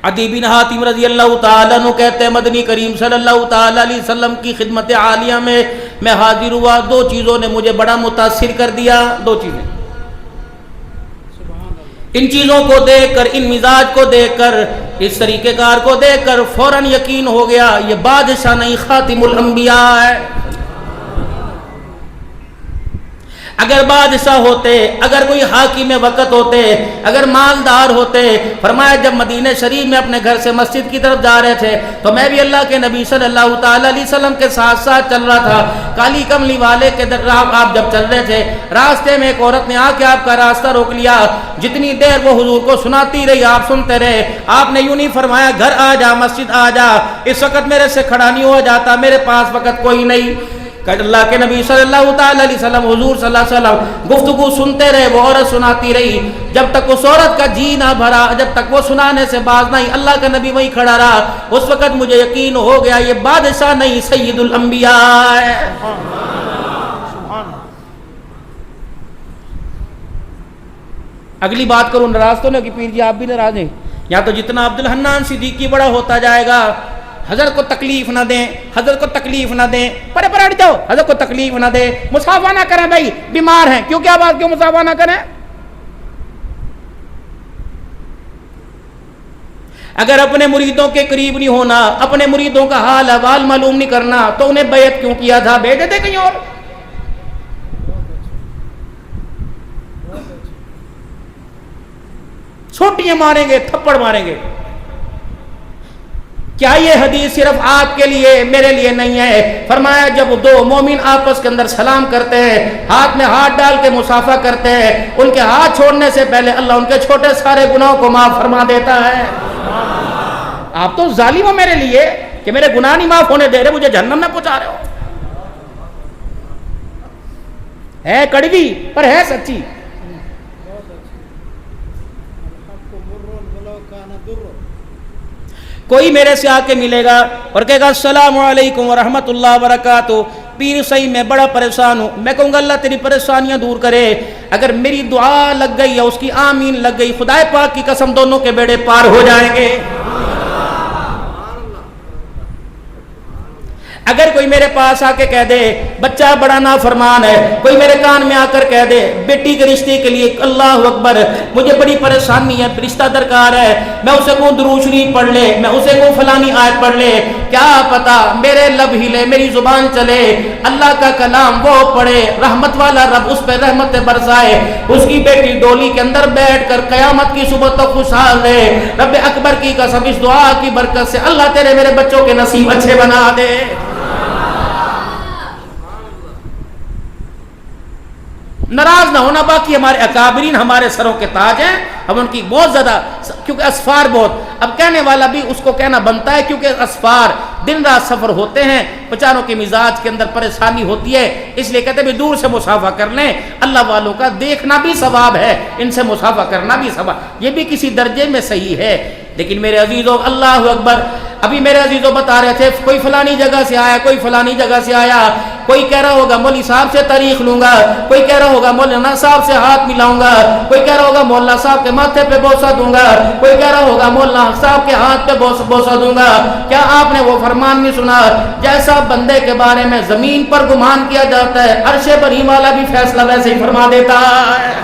عدی بن حاتم رضی اللہ تعالیٰ عنہ کہتے ہیں مدنی کریم صلی اللہ تعالیٰ علیہ وسلم کی خدمت عالیہ میں حاضر ہوا، دو چیزوں نے مجھے بڑا متاثر کر دیا، دو چیزیں، ان چیزوں کو دیکھ کر، ان مزاج کو دیکھ کر، اس طریقہ کار کو دیکھ کر فوراً یقین ہو گیا یہ بادشاہ نہیں خاتم الانبیاء ہے۔ اگر بادشاہ ہوتے، اگر کوئی حاکم وقت ہوتے، اگر مالدار ہوتے، فرمایا جب مدینہ شریف میں اپنے گھر سے مسجد کی طرف جا رہے تھے تو میں بھی اللہ کے نبی صلی اللہ تعالیٰ علیہ وسلم کے ساتھ ساتھ چل رہا تھا۔ کالی کملی والے کے در آپ جب چل رہے تھے، راستے میں ایک عورت نے آ کے آپ کا راستہ روک لیا، جتنی دیر وہ حضور کو سناتی رہی آپ سنتے رہے، آپ نے یوں نہیں فرمایا گھر آ جا، مسجد آ جا، اس وقت میرے سے کھڑا نہیں ہو جاتا، میرے پاس وقت کوئی نہیں۔ کہ اللہ کے نبی صلی اللہ تعالیٰ علیہ وسلم، حضور صلی اللہ علیہ وسلم گفتگو سنتے رہے، وہ عورت سناتی رہی، جب تک اس عورت کا جی نہ بھرا، جب تک وہ سنانے سے باز نہیں، اللہ کا نبی وہیں کھڑا رہا۔ اس وقت مجھے یقین ہو گیا یہ بادشاہ نہیں سید الانبیاء ہے۔ اگلی بات کروں، ناراض تو نہیں کہ پیر جی آپ بھی ناراض ہیں، یا تو جتنا عبد الحنان صدیقی بڑا ہوتا جائے گا حضرت کو تکلیف نہ دیں، حضرت کو تکلیف نہ دیں، پرے پر ہٹ جاؤ، حضرت کو تکلیف نہ دیں، مصافحہ نہ کریں، بھائی بیمار ہیں، کیوں کیا بات، کیوں مصافحہ نہ کریں؟ اگر اپنے مریدوں کے قریب نہیں ہونا، اپنے مریدوں کا حال احوال معلوم نہیں کرنا تو انہیں بیعت کیوں کیا تھا، بھیج دے کہیں اور۔ چھوٹیاں ماریں گے، تھپڑ ماریں گے۔ کیا یہ حدیث صرف آپ کے لیے میرے لیے نہیں ہے؟ فرمایا جب دو مومن آپس کے اندر سلام کرتے ہیں، ہاتھ میں ہاتھ ڈال کے مصافحہ کرتے ہیں، ان کے ہاتھ چھوڑنے سے پہلے اللہ ان کے چھوٹے سارے گناہوں کو معاف فرما دیتا ہے۔ آپ تو ظالم ہو میرے لیے کہ میرے گناہ نہیں معاف ہونے دے رہے، مجھے جہنم میں پہنچا رہے ہو۔ ہے کڑوی پر ہے سچی۔ کوئی میرے سے آ کے ملے گا اور کہے گا السلام علیکم ورحمۃ اللہ وبرکاتہ، پیر صحیح میں بڑا پریشان ہوں، میں کہوں گا اللہ تیری پریشانیاں دور کرے۔ اگر میری دعا لگ گئی یا اس کی آمین لگ گئی، خدا پاک کی قسم دونوں کے بیڑے پار ہو جائیں گے۔ اگر کوئی میرے پاس آ کے کہہ دے بچہ بڑا نافرمان ہے، کوئی میرے کان میں آ کر کہہ دے بیٹی کے رشتے کے لیے اللہ اکبر مجھے بڑی پریشانی ہے، رشتہ درکار ہے، میں اسے کو درود شریف پڑھ لے، میں اسے کو فلانی آیت پڑھ لے، کیا پتا میرے لب ہلے، میری زبان چلے، اللہ کا کلام وہ پڑھے، رحمت والا رب اس پہ رحمت برسائے، اس کی بیٹی ڈولی کے اندر بیٹھ کر قیامت کی صبح تک خوشحال رہے۔ رب اکبر کی قسم اس دعا کی برکت سے اللہ تیرے میرے بچوں کے نصیب اچھے بنا دے۔ ناراض نہ ہونا، باقی ہمارے اکابرین ہمارے سروں کے تاج ہیں، ہم ان کی بہت زیادہ، کیونکہ اسفار بہت، اب کہنے والا بھی اس کو کہنا بنتا ہے کیونکہ اسفار دن رات سفر ہوتے ہیں، بیچاروں کے مزاج کے اندر پریشانی ہوتی ہے، اس لیے کہتے ہیں دور سے مصافحہ کر لیں، اللہ والوں کا دیکھنا بھی ثواب ہے، ان سے مصافحہ کرنا بھی ثواب، یہ بھی کسی درجے میں صحیح ہے۔ لیکن میرے عزیزوں اللہ اکبر، ابھی میرے عزیزوں بتا رہے تھے کوئی فلانی جگہ سے آیا، کوئی فلانی جگہ سے آیا، کوئی کہہ رہا ہوگا مولوی صاحب سے تاریخ لوں گا، کوئی کہہ رہا ہوگا مولانا صاحب سے ہاتھ ملاؤں گا، کوئی کہہ رہا ہوگا مولانا صاحب کے ماتھے پہ بوسہ دوں گا، کوئی کہہ رہا ہوگا مولانا صاحب کے ہاتھ پہ بوسہ دوں گا۔ کیا آپ نے وہ فرمان نہیں سنا، جیسا بندے کے بارے میں زمین پر گمان کیا جاتا ہے، عرش بری والا بھی فیصلہ ویسے ہی فرما دیتا ہے۔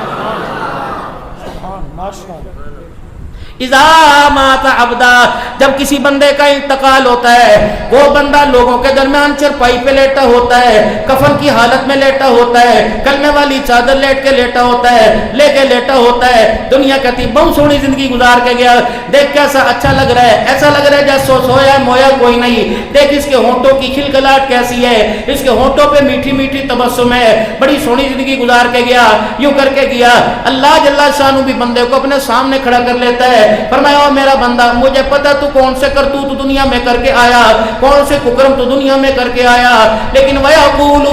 اذا مات عبدا، جب کسی بندے کا انتقال ہوتا ہے، وہ بندہ لوگوں کے درمیان چرپائی پہ لیٹا ہوتا ہے، کفن کی حالت میں لیٹا ہوتا ہے، کلمے والی چادر لیٹ کے لیٹا ہوتا ہے، لے کے لیٹا ہوتا ہے، دنیا کہتی بہت سونی زندگی گزار کے گیا، دیکھ کیسا اچھا لگ رہا ہے، ایسا لگ رہا ہے جیسے سویا مویا کوئی نہیں، دیکھ اس کے ہونٹوں کی کھلکھلاہٹ کیسی ہے، اس کے ہونٹوں پہ میٹھی میٹھی تبسم ہے، بڑی سونی زندگی گزار کے گیا، یوں کر کے گیا۔ اللہ جل شانہ بھی بندے کو اپنے سامنے کھڑا کر لیتا ہے، فرمایا او میرا بندہ مجھے پتہ تو کون سے کرتوت دنیا میں کر کے آیا, کون سے ککرم تو دنیا میں کر کے آیا. لیکن وَيَقُولُ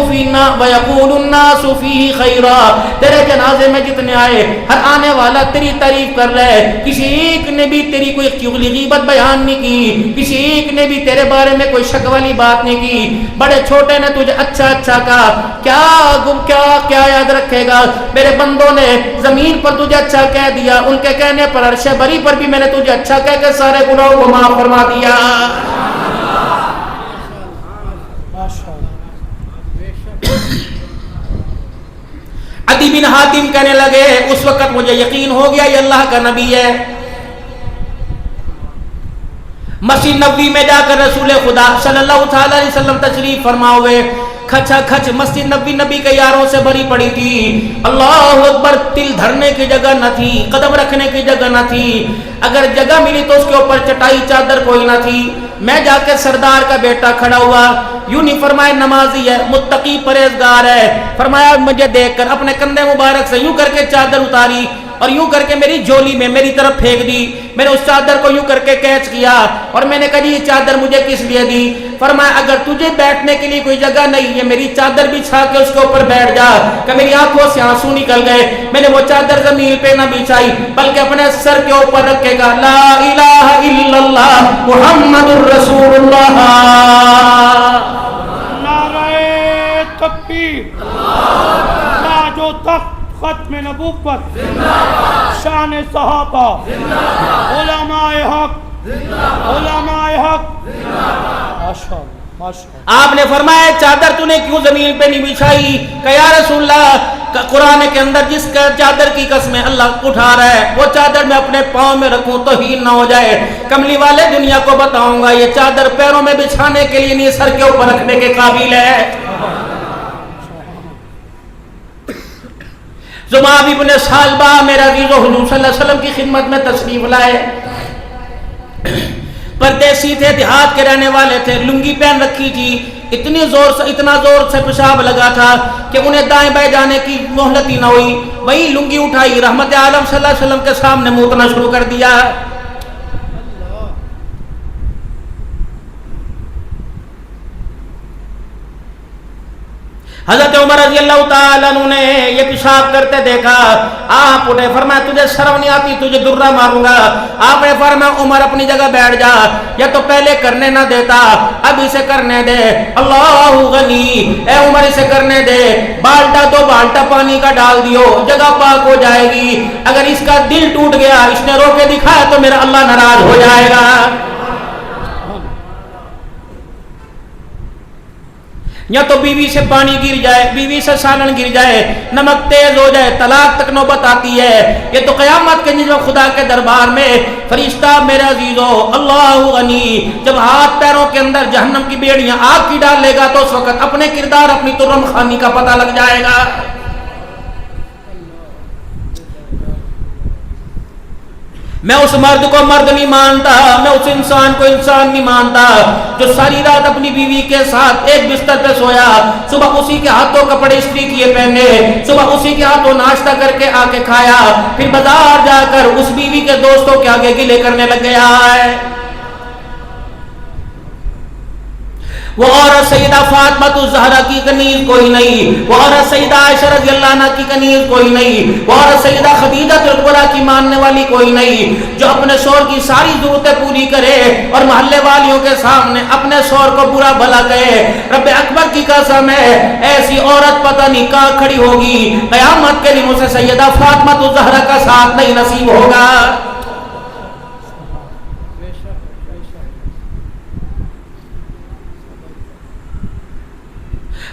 النَّاسُ فِيهِ خَيْرًا, تیرے جنازے میں جتنے آئے ہر آنے والا تیری تعریف کر رہے, کسی ایک نے بھی تیری کوئی چغلی غیبت بیان نہیں کی, کسی ایک نے بھی تیرے بارے میں کوئی شک والی بات نہیں کی. بڑے چھوٹے نے تجھے اچھا اچھا کہا, کیا یاد رکھے گا. میرے بندوں نے زمین پر تجھے اچھا کہہ دیا, ان کے کہنے پر عرش بری پر بھی میں نے تجھے اچھا کہہ کے سارے گناہوں کو معاف فرما دیا. عدی بن حاتم کہنے لگے اس وقت مجھے یقین ہو گیا یہ اللہ کا نبی ہے. مسجد نبوی میں جا کر رسول خدا صلی اللہ علیہ وسلم تشریف فرما ہوئے, کھچا کھچ مسجد نبی کے یاروں سے بھری پڑی تھی. اللہ اکبر, تل دھرنے کی جگہ نہ تھی, قدم رکھنے کی جگہ نہ تھی, اگر جگہ ملی تو اس کے اوپر چٹائی چادر کوئی نہ تھی. میں جا کے سردار کا بیٹا کھڑا ہوا, یوں نہیں فرمایا نمازی ہے, متقی پرہیزگار ہے, فرمایا مجھے دیکھ کر اپنے کندھے مبارک سے یوں کر کے چادر اتاری اور یوں کر کے میری جولی میں میری طرف پھینک دی. میں نے اس چادر کو یوں کر کے کیچ کیا اور میں نے کہا جی یہ چادر مجھے کس لیے دی. فرمایا اگر تجھے بیٹھنے کے لیے کوئی جگہ نہیں ہے میری چادر بچھا کے اس کے اوپر بیٹھ جا. کہ میری آنکھوں سے آنسو نکل گئے. میں نے وہ چادر زمین پہ نہ بچھائی بلکہ اپنے سر کے اوپر رکھے گا لا الہ الا اللہ محمد الرسول اللہ. نعرہ تکبیر, تاج و تخت ختم نبوت, شان صحابہ, علماء حق, علماء حق. آپ نے فرمایا چادر تو نے کیوں زمین پہ نہیں بچھائی؟ کہ یا رسول اللہ قرآن کے اندر جس کا چادر کی قسمیں اللہ اٹھا رہا ہے وہ چادر میں اپنے پاؤں میں رکھوں تو ہین نہ ہو جائے. کملی والے دنیا کو بتاؤں گا یہ چادر پیروں میں بچھانے کے لیے نہیں, سر کے اوپر رکھنے کے قابل ہے. زمام ابن سالبہ میرا عزیز و حضور صلی اللہ علیہ وسلم کی خدمت میں تشریف لائے. پردیسی تھے, دیہات کے رہنے والے تھے, لنگی پہن رکھی تھی, اتنا زور سے پیشاب لگا تھا کہ انہیں دائیں بائیں جانے کی مہلت ہی نہ ہوئی. وہی لنگی اٹھائی, رحمت عالم صلی اللہ علیہ وسلم کے سامنے موتنا شروع کر دیا. حضرت عمر رضی اللہ تعالیٰ عنہ نے یہ پیشاب کرتے دیکھا. آپ نے فرمایا تجھے شرم نہیں آتی, تجھے درہ ماروں گا. آپ نے فرمایا عمر اپنی جگہ بیٹھ جا, یا تو پہلے کرنے نہ دیتا اب اسے کرنے دے. اللہ غنی, اے عمر اسے کرنے دے. بالٹا تو بالٹا پانی کا ڈال دیو, جگہ پاک ہو جائے گی. اگر اس کا دل ٹوٹ گیا, اس نے رو کے دکھایا تو میرا اللہ ناراض ہو جائے گا. یا تو بیوی سے پانی گر جائے, بیوی سے سالن گر جائے, نمک تیز ہو جائے, طلاق تک نوبت آتی ہے. یہ تو قیامت کے دن خدا کے دربار میں فرشتہ میرے عزیزو اللہ غنی جب ہاتھ پیروں کے اندر جہنم کی بیڑیاں آگ کی ڈال لے گا تو اس وقت اپنے کردار اپنی ترم خانی کا پتہ لگ جائے گا. میں اس مرد کو مرد نہیں مانتا, میں اس انسان کو انسان نہیں مانتا جو ساری رات اپنی بیوی کے ساتھ ایک بستر پہ سویا, صبح اسی کے ہاتھوں کپڑے استری کیے پہنے, صبح اسی کے ہاتھوں ناشتہ کر کے آ کے کھایا, پھر بازار جا کر اس بیوی کے دوستوں کے آگے گلے کرنے لگ گیا ہے. وہ عورت سیدہ فاطمہ الزہرا کی کنیز کوئی نہیں, وہ عورت سیدہ عائشہ رضی اللہ عنہ کی کنیز کوئی نہیں, وہ عورت سیدہ خدیجہ کبریٰ کی ماننے والی کوئی نہیں جو اپنے شوہر کی ساری ضرورتیں پوری کرے اور محلے والیوں کے سامنے اپنے شوہر کو برا بھلا کہے. رب اکبر کی قسم ہے ایسی عورت پتہ نہیں کہاں کھڑی ہوگی, قیامت کے دن اسے سیدہ فاطمہ الزہرا کا ساتھ نہیں نصیب ہوگا.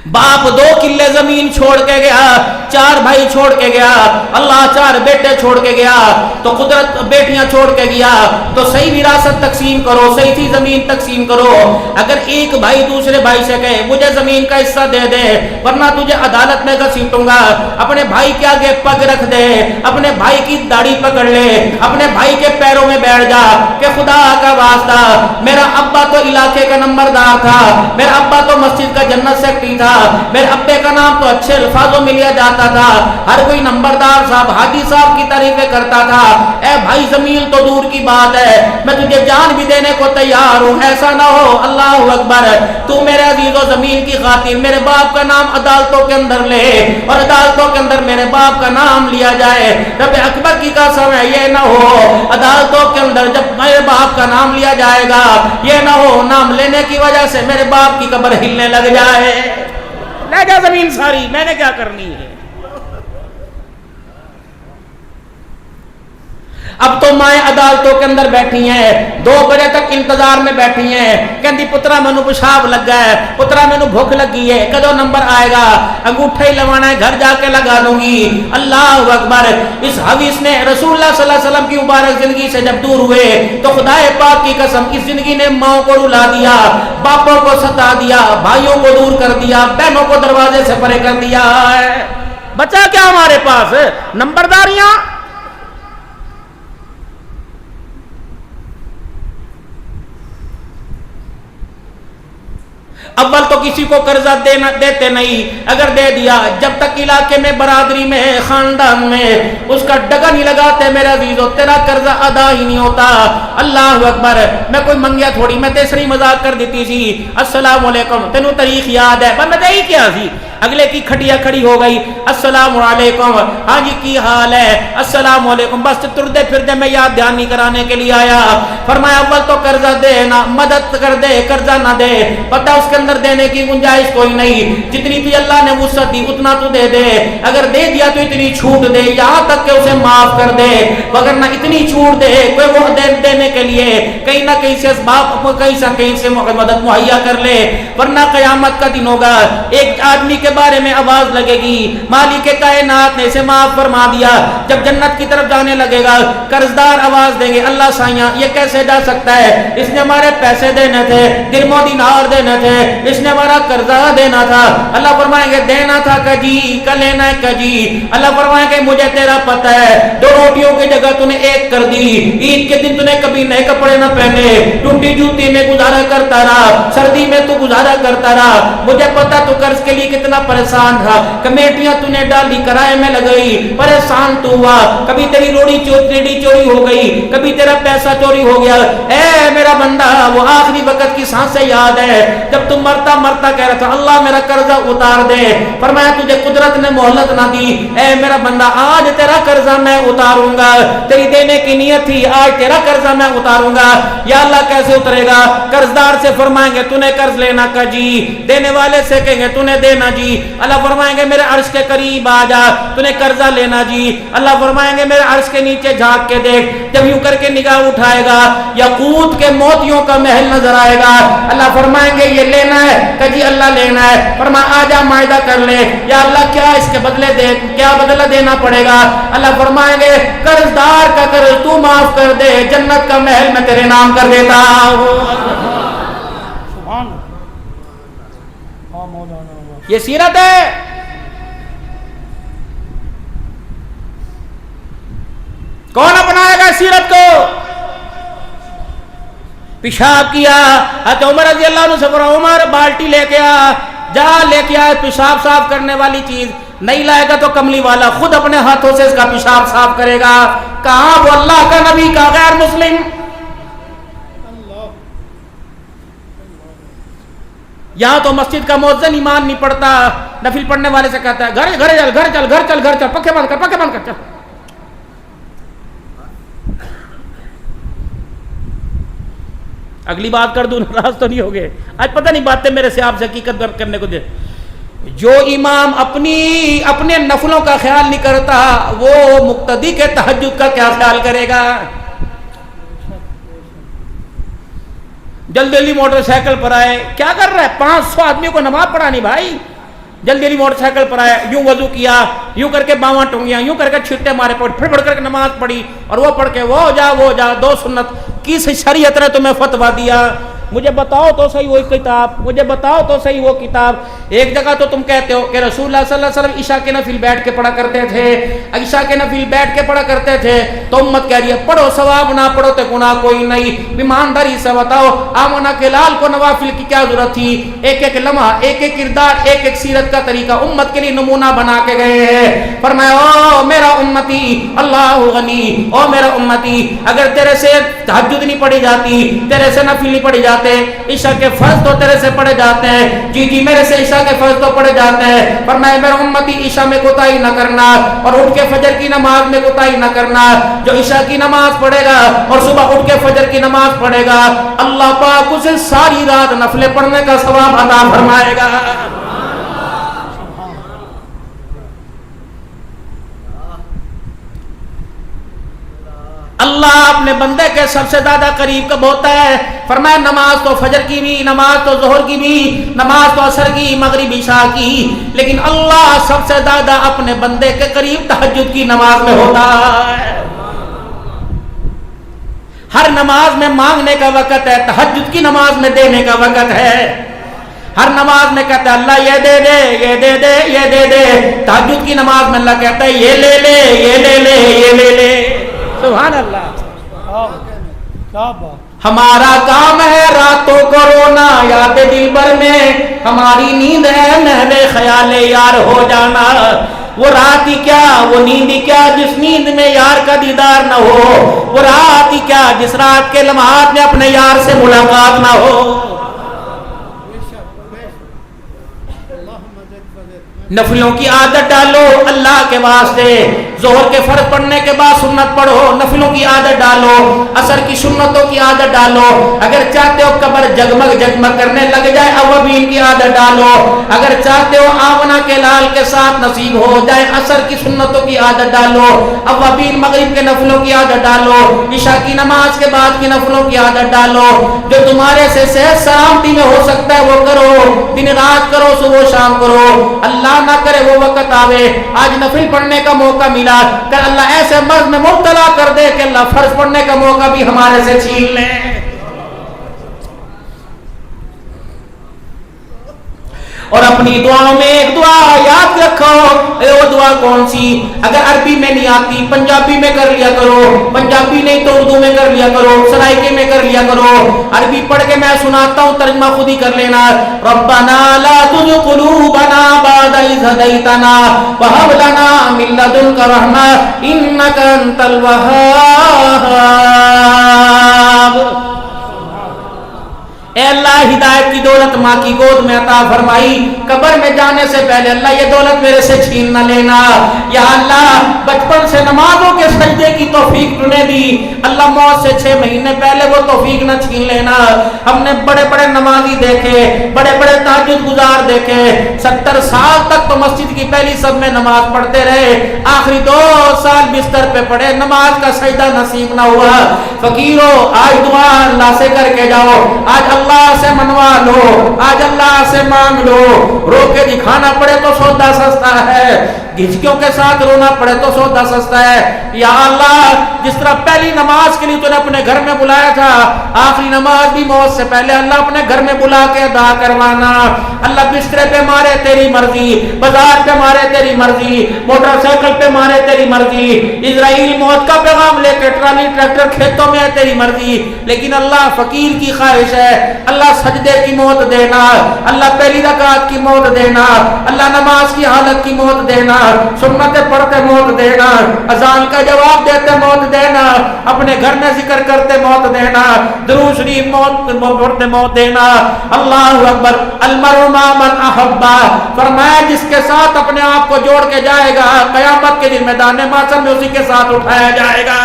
باپ 2 کلے زمین چھوڑ کے گیا, 4 بھائی چھوڑ کے گیا, اللہ 4 بیٹے چھوڑ کے گیا, تو قدرت بیٹیاں چھوڑ کے گیا. تو صحیح وراثت تقسیم کرو, صحیح تھی زمین تقسیم کرو. اگر ایک بھائی دوسرے بھائی سے کہے مجھے زمین کا حصہ دے دے ورنہ تجھے عدالت میں گھسیٹوں گا, اپنے بھائی کے آگے پگ رکھ دے, اپنے بھائی کی داڑھی پکڑ لے, اپنے بھائی کے پیروں میں بیٹھ جا کہ خدا کا واسطہ میرا ابا تو علاقے کا نمبردار تھا, میرا ابا تو مسجد کا جنرل سیکرٹری تھا, تھا, میرے ابے کا نام تو اچھے الفاظوں میں لیا جاتا تھا, ہر کوئی نمبردار صاحب حاجی صاحب کی تعریفیں کرتا تھا. اے بھائی زمین تو دور کی بات ہے, میں تجھے جان بھی دینے کو تیار ہوں, ایسا نہ ہو اللہ اکبر تو میرے عزیز و زمین کی خاطر میرے باپ کا نام عدالتوں کے اندر لے اور عدالتوں کے اندر میرے باپ کا نام لیا جائے. رب اکبر کی قسم ہے یہ نہ ہو عدالتوں کے اندر جب میرے باپ کا نام لیا جائے گا, یہ نہ ہو نام لینے کی وجہ سے میرے باپ کی قبر ہلنے لگ جائے. لے جا زمین ساری, میں نے کیا کرنی ہے. اب تو مائیں عدالتوں کے اندر بیٹھی ہیں, 2 بجے تک انتظار میں بیٹھی ہیں, کہندی پترا مینوں پیشاب لگ گیا ہے, پترا مینوں بھوک لگی ہے, کدو نمبر آئے گا, انگوٹھا ہی لگانا ہے, گھر جا کے لگا لوں گی. اللہ اکبر. اس حدیث نے رسول اللہ صلی اللہ علیہ وسلم کی مبارک زندگی سے جب دور ہوئے تو خدا پاک کی قسم اس زندگی نے ماؤں کو رلا دیا, باپوں کو ستا دیا, بھائیوں کو دور کر دیا, بہنوں کو دروازے سے پرے کر دیا. بچا کیا ہمارے پاس؟ نمبرداریاں. اول تو کسی کو قرضہ دیتے نہیں, اگر دے دیا جب تک علاقے میں برادری میں خاندان میں اس کا ڈگا نہیں لگاتے میرے عزیزو تیرا قرضہ ادا ہی نہیں ہوتا. اللہ اکبر. میں کوئی منگیا تھوڑی, میں تیسری مذاق کر دیتی تھی, السلام علیکم, تینوں تاریخ یاد ہے, میں دے ہی کیا سی, اگلے کی کھٹیا کھڑی ہو گئی, السلام علیکم, ہاں جی کی حال ہے, السلام علیکم, بس تردے پھردے میں یاد دھیان نہیں کرانے کے لیے آیا. فرمایا اول تو قرضہ دے نہ, مدد کر دے, قرضہ نہ دے, پتہ اس کے اندر دینے کی گنجائش کوئی نہیں, جتنی تو اللہ نے وسعت دی اتنا تو دے دے, اگر دے دیا تو اتنی چھوٹ دے یہاں تک کہ اسے معاف کر دے, وگرنہ اتنی چھوٹ دے کوئی وہ دینے کے لیے کہیں نہ کہیں سے اسباب کہیں سے مدد مہیا کر لے, ورنہ قیامت کا دن ہوگا, ایک آدمی کے بارے میں آواز لگے گی, مالک کائنات نے اسے معاف فرما دیا. جب جنت کی طرف جانے لگے گا قرضدار آواز دیں گے, اللہ سائیاں یہ کیسے جا سکتا ہے, اس نے ہمارے پیسے دینے تھے, درم و دینار دینے تھے, اس نے ہمارا قرضہ دینا تھا. اللہ فرمائیں گے دینا تھا کجی, کا لینا ہے کجی. اللہ فرمائیں گے مجھے تیرا پتہ ہے, 2 روٹیوں کی جگہ تو نے 1 کر دی, عید کے دن تو نے کبھی نئے کپڑے نہ پہنے, ٹوٹی جوتی میں گزارا کرتا رہا, سردی میں تو گزارا کرتا رہا, مجھے پتا تو قرض کے لیے کتنا پریشان تھا, کمیٹیاں تو نے ڈالی, کرائے میں لگئی, پریشان تو ہوا, کبھی تیری روڑی چوری ہو گئی, کبھی تیرا پیسہ چوری ہو گیا. اے میرا بندہ وہ آخری وقت کی سانسیں یاد ہے جب تم مرتا کہہ رہا تھا اللہ میرا قرضہ اتار دے, فرمایا تجھے قدرت نے مہلت نہ دی, اے میرا بندہ آج تیرا قرضہ میں اتاروں گا, تیری دینے کی نیت تھی, آج تیرا قرضہ میں اتاروں گا. یا اللہ کیسے اترے گا؟ قرضدار سے فرمائیں گے تو نے قرض لینا کا جی, دینے والے سے کہیں گے تو نے دینا جی. اللہ فرمائیں گے میرے عرش کے قریب آ جا, تو نے قرضہ لینا جی. اللہ فرمائیں گے میرے عرش کے نیچے جھانک کے دیکھ, جب یوں کر کے نگاہ اٹھائے گا یاقوت کے موتیوں کا محل نظر آئے گا. اللہ فرمائیں گے یہ لینا ہے کہ جی اللہ لینا ہے, فرمایا آ جا معاہدہ کر لے, یا اللہ کیا اس کے بدلے دے, کیا بدلہ دینا پڑے گا؟ اللہ فرمائیں گے قرضدار کا قرض تو معاف کر دے, جنت کا محل میں تیرے نام کر دیتا ہوں. یہ سیرت ہے. کون اپنائے گا سیرت کو؟ پیشاب کیا, حضرت عمر رضی اللہ عنہ سے فرمایا عمر بالٹی لے کے آ, جا لے کے آ, پیشاب صاف کرنے والی چیز نہیں لائے گا تو کملی والا خود اپنے ہاتھوں سے اس کا پیشاب صاف کرے گا. کہاں وہ اللہ کا نبی کا غیر مسلم. یہاں تو مسجد کا مؤذن ایمان نہیں پڑتا, نفل پڑھنے والے سے کہتا ہے گھر چل, پکے بند کر چل. اگلی بات کر دوں ناراض تو نہیں ہوگے, آج پتہ نہیں باتیں میرے سے آپ سے حقیقت کرنے کو دے. جو امام اپنے نفلوں کا خیال نہیں کرتا وہ مقتدی کے تہجد کا کیا خیال کرے گا؟ جلدی موٹر سائیکل پر آئے, کیا کر رہا ہے؟ 500 آدمیوں کو نماز پڑھانی بھائی. جلدی موٹر سائیکل پر آیا, یوں وضو کیا, یوں کر کے باواں ٹونگیاں, یوں کر کے چھٹے مارے, پھر پڑھ کر کے نماز پڑھی, اور وہ پڑھ کے وہ جا 2 سنت کی شریعت نے تمہیں فتوا دیا. مجھے بتاؤ تو صحیح وہ کتاب، مجھے بتاؤ تو صحیح وہ کتاب۔ ایک جگہ تو تم کہتے ہو کہ رسول اللہ صلی اللہ علیہ وسلم عشاء کے نفل بیٹھ کے پڑھا کرتے تھے، عشاء کے نفل بیٹھ کے پڑھا کرتے تھے، تو امت کہہ رہی ہے پڑھو ثواب، نہ پڑھو تو گناہ کوئی نہیں۔ ایمانداری سے بتاؤ آمنہ کے لال کو نوافل کی کیا ضرورت تھی؟ ایک ایک لمحہ، ایک ایک کردار، ایک ایک سیرت کا طریقہ امت کے لیے نمونہ بنا کے گئے ہیں۔ فرمایا او میرا امتی اللہ غنی، او میرا امتی اگر تیرے سے تہجد نہیں پڑھی جاتی، تیرے سے نفل نہیں پڑھی جاتے، عشاء کے فرض تو تیرے سے پڑھے جاتے ہیں، جی میرے سے عشاء کے فرض تو پڑھے جاتے ہیں، فرمایا میرا امتی عشاء میں کوتاہی نہ کرنا اور اٹھ کے فجر کی نماز میں کوتاہی نہ کرنا۔ جو عشاء کی نماز پڑھے گا اور صبح اٹھ کے فجر کی نماز پڑھے گا، اللہ پاک اسے ساری رات نفلیں پڑھنے کا ثواب عطا فرمائے گا۔ اللہ اپنے بندے کے سب سے زیادہ قریب کب ہوتا ہے؟ فرمایا نماز تو فجر کی بھی، نماز تو ظہر کی بھی، نماز تو عصر کی، مغرب عشاء کی، لیکن اللہ سب سے زیادہ اپنے بندے کے قریب تہجد کی نماز میں ہوتا ہے۔ ہر نماز میں مانگنے کا وقت ہے، تہجد کی نماز میں دینے کا وقت ہے۔ ہر نماز میں کہتا ہے اللہ یہ دے دے، یہ دے دے، یہ دے دے، تہجد کی نماز میں اللہ کہتا ہے یہ لے لے، یہ لے لے، یہ لے لے۔ سبحان اللہ۔ کیا بات، ہمارا کام ہے راتوں کو رونا یاد دل بھر میں، ہماری نیند ہے محو خیال یار ہو جانا۔ وہ رات ہی کیا، وہ نیند ہی کیا جس نیند میں یار کا دیدار نہ ہو، وہ رات ہی کیا جس رات کے لمحات میں اپنے یار سے ملاقات نہ ہو۔ نفلوں کی عادت ڈالو اللہ کے واسطے، ظہر کے فرض پڑھنے کے بعد سنت پڑھو، نفلوں کی عادت ڈالو، عصر کی سنتوں کی عادت ڈالو، اگر چاہتے ہو قبر جگمگ جگمگ کرنے لگ جائے اوابین کی عادت ڈالو، اگر چاہتے ہو آمنہ کے لال کے ساتھ نصیب ہو جائے عصر کی سنتوں کی عادت ڈالو، اوابین مغرب کے نفلوں کی عادت ڈالو، عشاء کی نماز کے بعد کی نفلوں کی عادت ڈالو، جو تمہارے سے صحت سلامتی میں ہو سکتا ہے وہ کرو، دن رات کرو، صبح شام کرو، اللہ نہ کرے وہ وقت آوے آج نفل پڑھنے کا موقع ملا کہ اللہ ایسے مرض میں مبتلا کر دے کہ اللہ فرض پڑھنے کا موقع بھی ہمارے سے چھین لے۔ اور اپنی دعاؤں میں ایک دعا یاد رکھو، وہ دعا کون سی؟ اگر عربی میں نہیں آتی پنجابی میں کر لیا کرو، پنجابی نہیں تو اردو میں کر لیا کرو، سرائیکے میں کر لیا کرو، عربی پڑھ کے میں سناتا ہوں ترجمہ خود ہی کر لینا۔ ربنا لا تزغ قلوبنا بعد إذ هديتنا وهب لنا من لدنك رحمة إنك أنت الوهاب۔ اے اللہ ہدایت کی دولت ماں کی گود میں عطا فرمائی، قبر میں جانے سے پہلے اللہ یہ دولت میرے سے چھین نہ لینا۔ یا اللہ بچپن سے نمازوں کے سجدے کی توفیق تو نے دی، اللہ موت سے 6 مہینے پہلے وہ توفیق نہ چھین لینا۔ ہم نے بڑے بڑے نمازی دیکھے، بڑے بڑے تہجد گزار دیکھے، 70 سال تک تو مسجد کی پہلی صف میں نماز پڑھتے رہے، آخری 2 سال بستر پہ پڑے، نماز کا سجدہ نصیب نہ ہوا۔ فقیرو آج دعا اللہ سے کر کے جاؤ، آج اللہ سے منوا لو، آج اللہ سے مانگ لو، رو کے دکھانا پڑے تو سودا سستا ہے، گھچکیوں کے ساتھ رونا پڑے تو سودا سستا ہے۔ یا اللہ جس طرح پہلی نماز کے لیے تو نے اپنے گھر میں بلایا تھا، آخری نماز بھی موت سے پہلے اللہ اپنے گھر میں بلا کے ادا کروانا۔ اللہ بسترے پہ مارے تیری مرضی، بازار پہ مارے تیری مرضی، موٹر سائیکل پہ مارے تیری مرضی، اسرائیل موت کا پیغام لے کے ٹرالی ٹریکٹر کھیتوں میں ہے تیری مرضی، لیکن اللہ فقیر کی خواہش ہے، اللہ سجدے کی موت دینا، اللہ پہلی رکعت کی موت دینا، اللہ نماز کی حالت کی موت دینا، سنتیں پڑھتے موت دینا، اذان کا جواب دیتے موت دینا، اپنے گھر میں ذکر کرتے موت دینا، درود شریف پڑھتے موت دینا۔ اللہ اکبر، المرء مع من احبہ، فرمایا جس کے ساتھ اپنے آپ کو جوڑ کے جائے گا قیامت کے دن میدان محشر میں اسی کے ساتھ اٹھایا جائے گا۔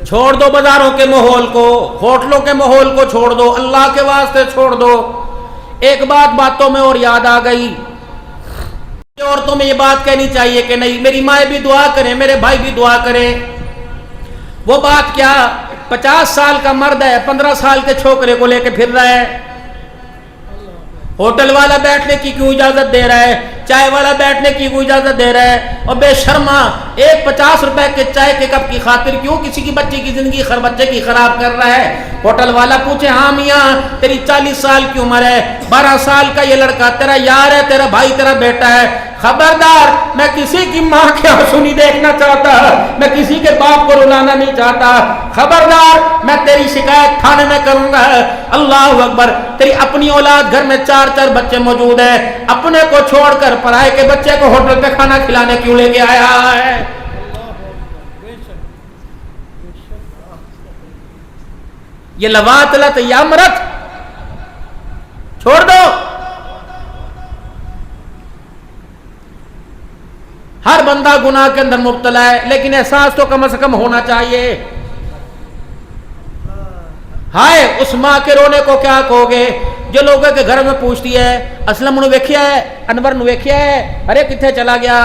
چھوڑ دو بازاروں کے ماحول کو، ہوٹلوں کے ماحول کو چھوڑ دو، اللہ کے واسطے چھوڑ دو۔ ایک بات باتوں میں اور یاد آ گئی، عورتوں میں یہ بات کہنی چاہیے کہ نہیں، میری مائیں بھی دعا کریں، میرے بھائی بھی دعا کریں، وہ بات کیا 50 سال کا مرد ہے 15 سال کے چھوکرے کو لے کے پھر رہا ہے. ہوٹل والا بیٹھنے کی کیوں اجازت دے رہا ہے, چائے والا بیٹھنے کی کیوں اجازت دے رہا ہے, اور بے شرما ایک 50 روپے کے چائے کے کپ کی خاطر کیوں کسی کی بچی کی زندگی بچے کی خراب کر رہا ہے. ہوٹل والا پوچھے ہاں میاں تیری 40 سال کی عمر ہے, 12 سال کا یہ لڑکا تیرا یار ہے, تیرا بھائی تیرا بیٹا ہے, خبردار میں کسی کی ماں کے آنسو نہیں دیکھنا چاہتا, میں کسی کے باپ کو رلانا نہیں چاہتا, خبردار میں تیری شکایت تھانے میں کروں گا. اللہ اکبر, تیری اپنی اولاد گھر میں 4 بچے موجود ہیں, اپنے کو چھوڑ کر پرائے کے بچے کو ہوٹل پہ کھانا کھلانے کیوں لے کے آیا ہے؟ یہ لواطلت یا مرت چھوڑ دو. ہر بندہ گناہ کے اندر مبتلا ہے, لیکن احساس تو کم از کم ہونا چاہیے. ہائے اس ماں کے رونے کو کیا کہو گے جو لوگوں کے گھر میں پوچھتی ہے اسلم نو ویکھیا ہے, انور نو ویکھیا ہے, ارے کتنے چلا گیا,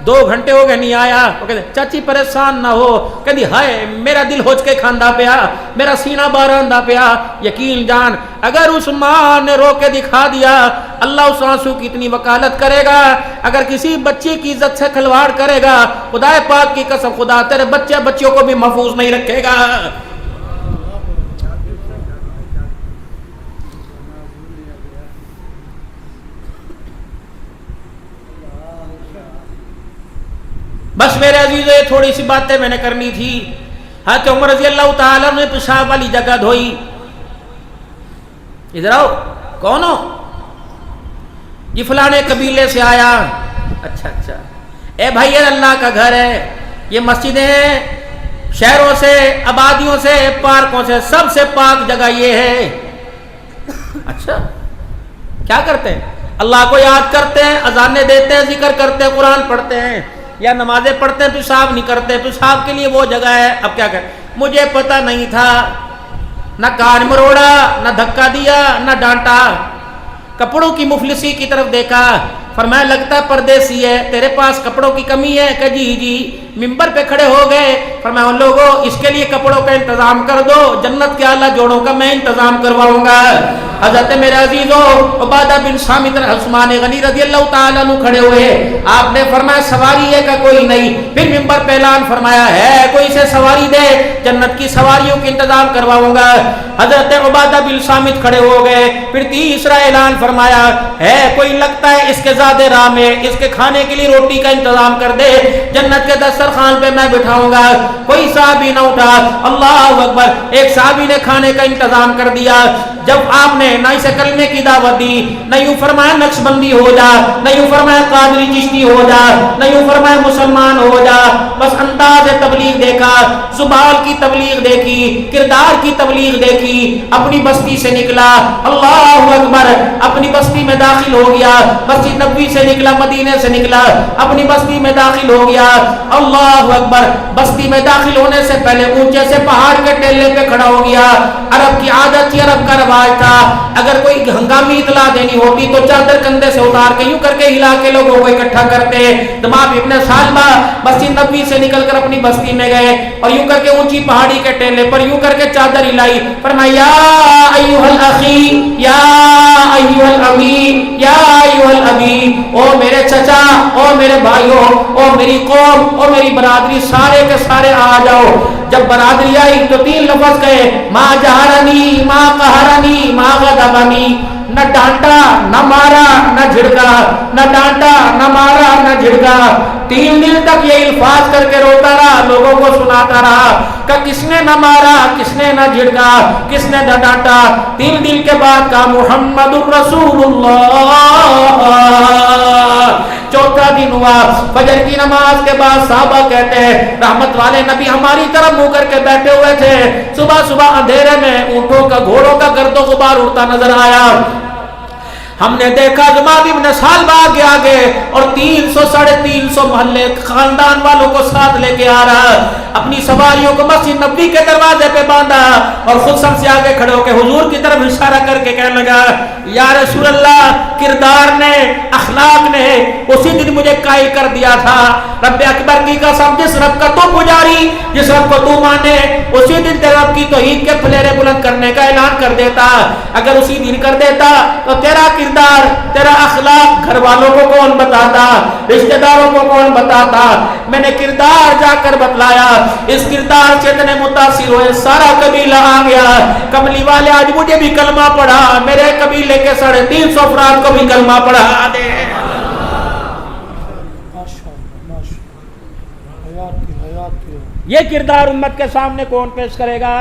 2 گھنٹے ہو گئے نہیں آیا. وہ کہتے چاچی پریشان نہ ہو, کہتی ہائے میرا دل ہوچ کے کھاندا پیا, میرا سینہ باراندا پیا. یقین جان اگر اس ماں نے رو کے دکھا دیا اللہ اس آنسو کی اتنی وکالت کرے گا. اگر کسی بچی کی عزت سے کھلواڑ کرے گا خدا پاک کی قسم خدا تیرے بچیوں کو بھی محفوظ نہیں رکھے گا. بس میرے عزیزو یہ تھوڑی سی باتیں میں نے کرنی تھی. حضرت عمر رضی اللہ تعالیٰ نے پیشاب والی جگہ دھوئی. ادھر آؤ, کون ہو؟ جی فلانے قبیلے سے آیا. اچھا اچھا, اے بھائی اللہ کا گھر ہے, یہ مسجدیں شہروں سے آبادیوں سے پارکوں سے سب سے پاک جگہ یہ ہے. اچھا کیا کرتے ہیں؟ اللہ کو یاد کرتے ہیں, اذانیں دیتے ہیں, ذکر کرتے ہیں, قرآن پڑھتے ہیں, یا نمازیں پڑھتے ہیں, پیشاب نہیں کرتے. پیشاب کے لیے وہ جگہ ہے. اب کیا کریں, مجھے پتہ نہیں تھا, نہ کان مروڑا, نہ دھکا دیا, نہ ڈانٹا. کپڑوں کی مفلسی کی طرف دیکھا, فرمایا لگتا ہے پردیسی ہے, تیرے پاس کپڑوں کی کمی ہے. کہ جی جی. ممبر پہ کھڑے ہو گئے, فرمایا ان لوگوں اس کے لیے کپڑوں کا انتظام کر دو, جنت کے اعلیٰ جوڑوں کا میں انتظام کرواؤں گا. حضرت میرے عزیزو عبادہ بن صامت عثمان غنی رضی اللہ تعالیٰ عنہ کھڑے ہوئے, آپ نے فرمایا سواری ہے کا کوئی نہیں. پھر ممبر پہ اعلان فرمایا ہے کوئی سے سواری دے, جنت کی سواریوں کا انتظام کرواؤں گا. حضرت عبادہ بن صامت کھڑے ہو گئے. پھر تیسرا اعلان فرمایا ہے کوئی لگتا ہے اس کے زیادہ راہ میں, اس کے کھانے کے لیے روٹی کا انتظام کر دے, جنت کے دسترخوان پہ میں بٹھاؤں گا. کوئی صحابی نہ اٹھا. اللہ اکبر, ایک صحابی نے کھانے کا انتظام کر دیا. جب آپ نے نہ اسے کلمے کی دعوت دی, نہ یوں فرمایا نقشبندی ہو جا, نہ یوں فرمایا قادری چشتی ہو جا, نہ یوں فرمایا مسلمان ہو جا, بس انداز تبلیغ دیکھا, زبان کی تبلیغ دیکھی, کردار کی تبلیغ دیکھی, اپنی بستی سے نکلا. اللہ اکبر, اپنی بستی میں داخل ہو گیا. مسجد نبوی سے نکلا, مدینے سے نکلا, اپنی بستی میں داخل ہو گیا. اللہ اکبر, بستی میں داخل ہونے سے پہلے اونچے سے پہاڑ کے ٹیلے پہ کھڑا ہو گیا. عرب کی عادت تھی, عرب کا رواج تھا, اگر کوئی ہنگامی اطلاع دینی ہوتی تو چادر کندھے سے اتار کے یوں کر کے ہلا کے لوگوں کو اکٹھا کرتے. تمام ابن سالبہ مسجد نبوی سے نکل کر اپنی بستی میں گئے اور یوں کر کے اونچی پہاڑی کے ٹیلے پر یوں کر کے چادر ہلائی. فرمایا یا ایھا الاخی, یا ایھا الابی, یا ایھا الابی, او میرے چچا, او میرے بھائیوں, او میری قوم, او میری برادری, سارے کے سارے آ جاؤ. جب برادری آئی تو 3 لفظ کہے, ما جہرنی, ما قہرنی, ما غضبنی. نہ ڈانٹا نہ مارا نہ جھڑکا, نہ ڈانٹا نہ مارا نہ جھڑکا. 3 دن تک یہ الفاظ کر کے روتا رہا, لوگوں کو سناتا رہا کہ کس نے نہ مارا, کس نے نہ جھڑکا, کس نے نہ ڈانٹا. 3 دن کے بعد کہا محمد الرسول اللہ. 4تھا دن ہوا, فجر کی نماز کے بعد صحابہ کہتے ہیں رحمت والے نبی ہماری طرف منہ کر کے بیٹھے ہوئے تھے. صبح صبح اندھیرے میں اونٹوں کا, گھوڑوں کا گرد و غبار اڑتا نظر آیا. ہم نے دیکھا زمام ابن سالبہ آگے آگے اور 300 350 محلے خاندان والوں کو ساتھ لے کے آ رہا، اپنی سواریوں کو مسجد نبوی کے دروازے پہ باندھا اور خود سب سے آگے کھڑے ہو کے حضور کی طرف اشارہ کر کے کہنے لگا یا رسول اللہ، کردار نے، اخلاق نے اسی دن مجھے قائل کر دیا تھا، رب اکبر کی قسم، جس رب کا تو پجاری، جس رب کو تو مانے، اسی دن تیرے رب کی توحید کے پھلیرے بلند کرنے کا اعلان کر دیتا۔ اگر اسی دن کر دیتا تو تیرا کردار، تیرا اخلاق گھر والوں کو کون بتاتا، رشتہ داروں کو کون بتاتا؟ میں نے کردار جا کر بتلایا، اس کردار سے اتنے متاثر ہوئے سارا قبیلہ آ گیا۔ کملی والے آج مجھے بھی کلمہ پڑھا، میرے قبیلے کے 350 افراد کو بھی کلمہ پڑھا دے۔ یہ کردار امت کے سامنے کون پیش کرے گا؟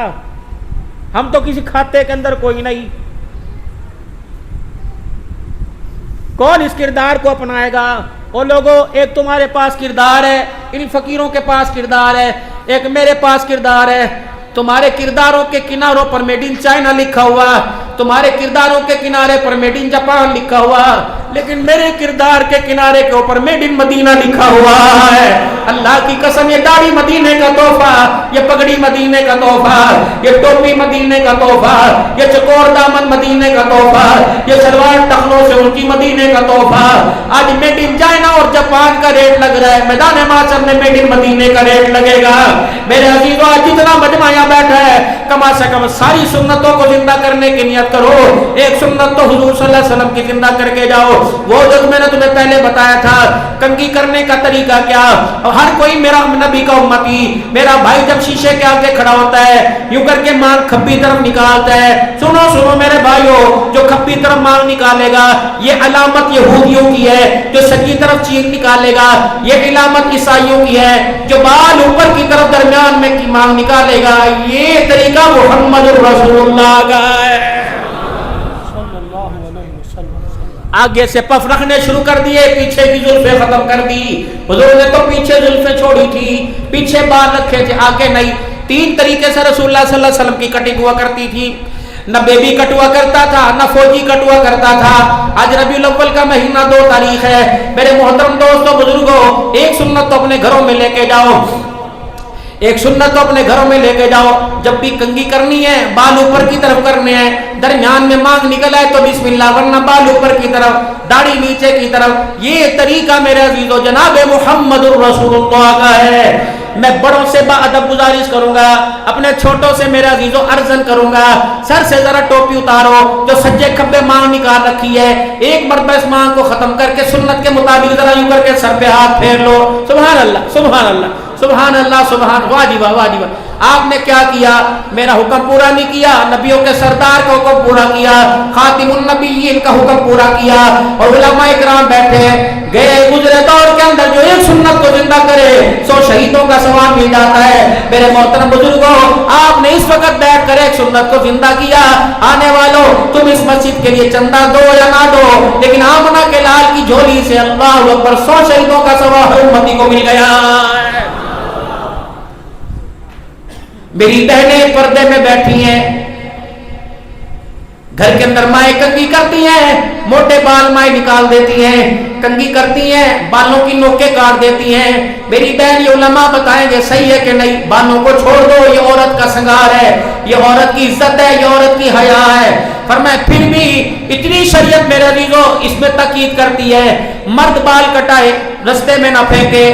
ہم تو کسی کھاتے کے اندر کوئی نہیں، کون اس کردار کو اپنائے گا؟ وہ لوگوں، ایک تمہارے پاس کردار ہے، ان فقیروں کے پاس کردار ہے، ایک میرے پاس کردار ہے۔ تمہارے کرداروں کے کناروں پر میڈ ان چائنا لکھا ہوا، تمہارے کرداروں کے کنارے پر میڈ ان جاپان لکھا ہوا، لیکن میرے کردار کے کنارے کے اوپر میڈ ان مدینہ لکھا ہوا ہے۔ اللہ کی قسم، یہ داڑھی مدینے کا تحفہ، یہ پگڑی مدینے کا تحفہ، یہ ٹوپی مدینے کا تحفہ، یہ چکور دامن مدینے کا تحفہ، یہ شلوار ٹخنوں سے ان کی مدینے کا تحفہ۔ آج میڈ ان چائنا اور جاپان کا ریٹ لگ رہا ہے، میدان معاشر میں میڈ ان مدینے کا ریٹ لگے گا۔ میرے عزیزو، آج جتنا مجمع یہاں بیٹھا ہے، کم از کم ساری سنتوں کو زندہ کرنے کی نیت کرو۔ ایک سنت تو حضور صلی اللہ علیہ وسلم کی زندہ کر کے جاؤ۔ وہ جو میں نے تمہیں پہلے بتایا تھا، کنگھی کرنے کا طریقہ کیا؟ ہر کوئی میرا نبی کا امتی، میرا بھائی جب شیشے کے آگے کھڑا ہوتا ہے، یوں کر کے مانگ کھبی طرف نکالتا ہے۔ سنو سنو میرے بھائیو، جو کھبی طرف مانگ نکالے گا، یہ علامت یہودیوں کی ہے۔ جو سچی طرف چیخ نکالے گا، یہ علامت عیسائیوں کی ہے۔ جو بال اوپر کی طرف درمیان میں کی مانگ نکالے گا، یہ طریقہ محمد رسول اللہ کا ہے۔ آگے سے پف رکھنے شروع کر دیے، پیچھے کی زلفیں ختم کر دی۔ حضور نے تو پیچھے زلفیں چھوڑی تھی، پیچھے بال رکھے تھے، آگے نہیں۔ 3 طریقے سے رسول اللہ صلی اللہ علیہ وسلم کی کٹنگ ہوا کرتی تھی۔ نہ بیبی کٹ ہوا کرتا تھا، نہ فوجی کٹ ہوا کرتا تھا۔ آج ربیع الاول کا مہینہ 2 تاریخ ہے۔ میرے محترم دوستوں، بزرگوں، ایک سنت تو اپنے گھروں میں لے کے جاؤ، ایک سنت تو اپنے گھروں میں لے کے جاؤ۔ جب بھی کنگھی کرنی ہے، بال اوپر کی طرف کرنے ہیں، درمیان میں مانگ نکل آئے تو بسم اللہ، ورنہ بال اوپر کی طرف، داڑھی نیچے کی طرف۔ یہ طریقہ میرے عزیزو جناب محمد الرسول اللہ کا ہے۔ میں بڑوں سے باادب گزارش کروں گا، اپنے چھوٹوں سے میرے عزیزو ارزن کروں گا، سر سے ذرا ٹوپی اتارو، جو سجے کھبے مانگ نکال رکھی ہے، ایک مرتبہ اس مانگ کو ختم کر کے سنت کے مطابق ذرا یوں کر کے سر پہ ہاتھ پھیر لو۔ سبحان اللہ، سبحان اللہ، سبحان اللہ، سبحان، واجبہ واجبہ۔ آپ نے کیا کیا؟ میرا حکم پورا نہیں کیا، نبیوں کے سردار کا حکم پورا کیا، خاتم النبیین کا حکم پورا کیا۔ اور علماء اکرام بیٹھے گئے گزرے دور کے اندر جو ایک سنت کو زندہ کرے 100 شہیدوں کا ثواب مل جاتا ہے۔ میرے محترم بزرگوں، آپ نے اس وقت بیٹھ کر ایک سنت کو زندہ کیا۔ آنے والوں، تم اس مسجد کے لیے چندہ دو یا نہ دو، لیکن آمنہ کے لال کی جھولی سے اللہ اکبر 100 شہیدوں کا ثواب امتی کو مل گیا ہے۔ میری بہنیں پردے میں بیٹھی ہیں، گھر کے اندر مائیں کنگھی کرتی ہیں، موٹے بال مائیں نکال دیتی ہیں، کنگھی کرتی ہیں، بالوں کی نوکیں کاٹ دیتی ہیں۔ میری بہن، یہ علماء بتائیں گے صحیح ہے کہ نہیں؟ بالوں کو چھوڑ دو، یہ عورت کا سنگار ہے، یہ عورت کی عزت ہے، یہ عورت کی حیا ہے۔ فرمایا پھر بھی اتنی شریعت میرے عزیزو اس میں تاکید کرتی ہے، مرد بال کٹائے رستے میں نہ پھینکے،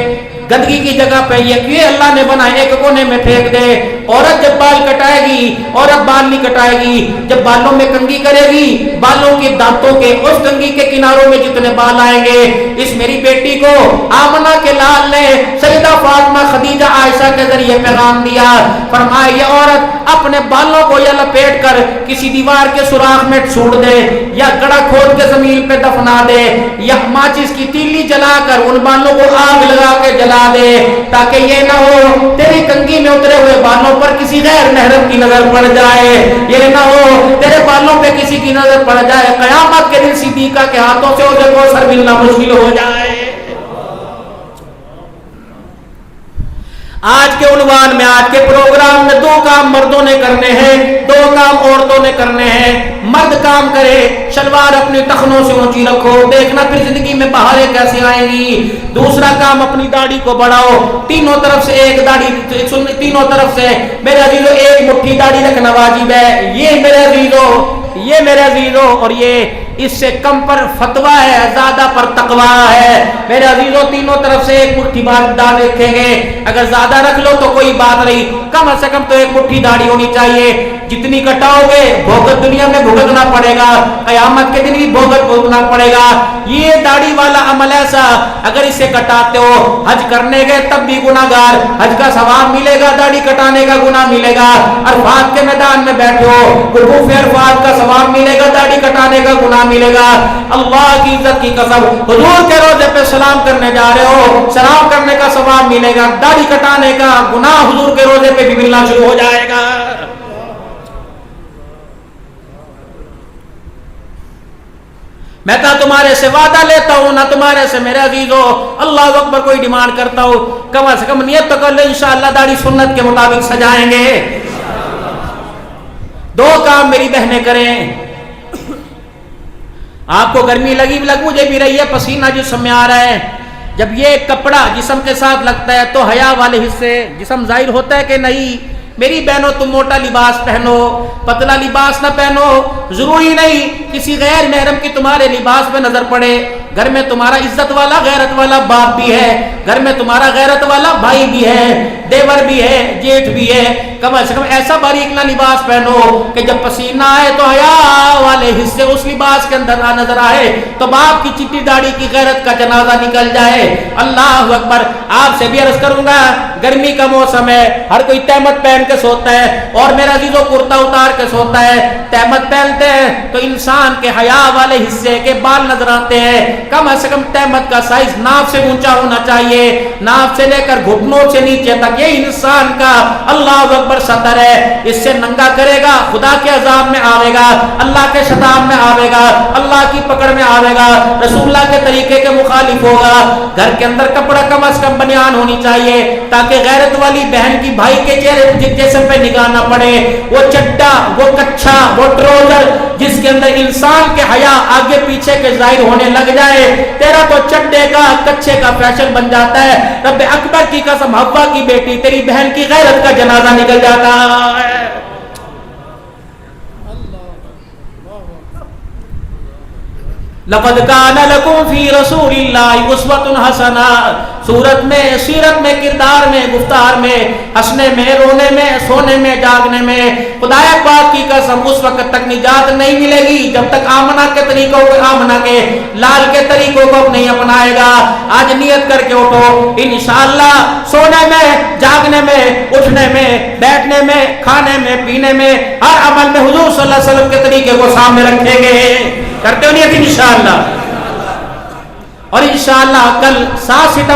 گندگی کی جگہ پہ یہ اللہ نے بنائے ایک کونے میں پھینک دے۔ عورت جب بال کٹائے گی، عورت بال نہیں کٹائے گی، جب بالوں میں کنگھی کرے گی، بالوں کے دانتوں کے اس کنگھی کے کناروں میں جتنے بال آئیں گے۔ اس میری بیٹی کو آمنہ کے لال نے سیدہ فاطمہ خدیجہ عائشہ کے ذریعے پیغام دیا، فرمایا یہ عورت اپنے بالوں کو یا لپیٹ کر کسی دیوار کے سوراخ میں چھوڑ دے، یا گڑھا کھود کے زمین پہ دفنا دے، یا ماچس کی تیلی جلا کر ان بالوں کو آگ لگا کے جلا دے، تاکہ یہ نہ ہو تیری کنگھی میں اترے ہوئے بالوں پر کسی غیر محرم کی نظر پڑ جائے، یہ نہ ہو تیرے بالوں پہ کسی کی نظر پڑ جائے، قیامت کے دن صدیقہ کے ہاتھوں سے اسے کوثر ملنا مشکل ہو جائے۔ آج کے عنوان میں، آج کے پروگرام میں 2 کام مردوں نے کرنے ہیں، 2 کام عورتوں نے کرنے ہیں۔ مرد کام کرے شلوار اپنی ٹخنوں سے اونچی رکھو، دیکھنا پھر زندگی میں بہاریں کیسے آئیں گی۔ دوسرا کام اپنی داڑھی کو بڑھاؤ، تینوں طرف سے ایک داڑھی، تینوں طرف سے میرے عزیزو ایک مٹھی داڑھی رکھنا واجب ہے۔ یہ میرے عزیزو اور یہ اس سے کم پر فتویٰ ہے، زیادہ پر تقویٰ ہے۔ میرے عزیزو تینوں طرف سے ایک مٹھی داڑھی رکھیں گے، اگر زیادہ رکھ لو تو کوئی بات نہیں، کم سے کم تو ایک مٹھی داڑھی ہونی چاہیے۔ جتنی کٹاؤ گے بھوگت دنیا میں بھگتنا پڑے گا، قیامت کے دن بھی بھگتنا پڑے گا۔ یہ داڑھی والا عمل ایسا اگر اسے کٹاتے ہو، حج کرنے گئے تب بھی گناہگار، حج کا ثواب ملے گا، داڑھی کٹانے کا گناہ ملے گا۔ عرفات کے میدان میں بیٹھے ہو، وقوف عرفات کا ثواب ملے گا، داڑھی کٹانے کا گناہ ملے گا۔ اللہ کی عزت کی قسم، حضور کے روضے پہ سلام کرنے جا رہے ہو، سلام کرنے کا ثواب ملے گا، داڑھی کٹانے کا گناہ حضور کے روضے پہ بھی ملنا شروع ہو جائے گا۔ میں تو تمہارے سے وعدہ لیتا ہوں، نہ تمہارے سے میرے عزیزو اللہ اکبر کوئی ڈیمانڈ کرتا ہوں، کم از کم نیت تو کر لو انشاءاللہ داڑھی سنت کے مطابق سجائیں گے۔ دو کام میری بہنیں کریں، آپ کو گرمی لگی مجھے بھی رہی ہے، پسینہ جسم میں آ رہا ہے، جب یہ کپڑا جسم کے ساتھ لگتا ہے تو حیا والے حصے جسم ظاہر ہوتا ہے کہ نہیں؟ میری بہنوں تم موٹا لباس پہنو، پتلا لباس نہ پہنو، ضروری نہیں کسی غیر محرم کی تمہارے لباس میں نظر پڑے۔ گھر میں تمہارا عزت والا غیرت والا باپ بھی ہے، گھر میں تمہارا غیرت والا بھائی بھی ہے، دیور بھی ہے، جیٹھ بھی ہے، کم از کم ایسا باریک نہ لباس پہنو کہ جب پسینہ آئے تو حیا والے حصے اس لباس کے اندر نہ نظر آئے، تو باپ کی چٹی داڑھی کی غیرت کا جنازہ نکل جائے۔ اللہ اکبر۔ آپ سے بھی عرض کروں گا، گرمی کا موسم ہے، ہر کوئی تہمت پہن کے سوتا ہے، اور میرا عزیزو کرتا اتار کے سوتا ہے۔ تہمت پہنتے ہیں تو انسان کے حیا والے حصے کے بال نظر آتے ہیں، کم از کم تہمت کا سائز ناف سے اونچا ہونا چاہیے، ناف سے لے کر گھٹنوں سے نیچے تک، یہ انسان کا اللہ اکبر سطر ہے۔ اس سے ننگا کرے گا خدا کے عذاب میں آوے گا، اللہ کے شتاب میں آوے گا، اللہ کی پکڑ میں آوے گا، رسول اللہ کے طریقے کے مخالف ہوگا۔ گھر کے اندر کپڑا کم از کم بنیان ہونی چاہیے تاکہ غیرت والی بہن کی بھائی کے چہرے جسم پہ نگاہ نہ پڑے۔ وہ چڈا، وہ کچھا، وہ ٹروزر جس کے اندر انسان کے حیا آگے پیچھے کے ظاہر ہونے لگ جائے، تیرا تو چڈے کا کچھے کا فیشن بن جاتا ہے۔ رب اکبر کی قسم، حوا کی بیٹی تیری بہن کی غیرت کا جنازہ نکل جاتا ہے۔ لقد کان لکم فی رسول اللہ اسوۃ حسنہ، صورت میں، سیرت میں، کردار میں، گفتار میں، ہنسنے میں، رونے میں، سونے میں، جاگنے میں، خدا پاک کی قسم اس وقت تک نجات نہیں ملے گی جب تک آمنہ کے طریقوں کو، آمنہ کے لال کے طریقوں کو نہیں اپنائے گا۔ آج نیت کر کے اٹھو، انشاءاللہ سونے میں، جاگنے میں، اٹھنے میں، بیٹھنے میں، کھانے میں، پینے میں، ہر عمل میں حضور صلی اللہ علیہ وسلم کے طریقے کو سامنے رکھیں گے۔ کرتے ہو نیت انشاءاللہ؟ اور انشاءاللہ کل 7 ستمبر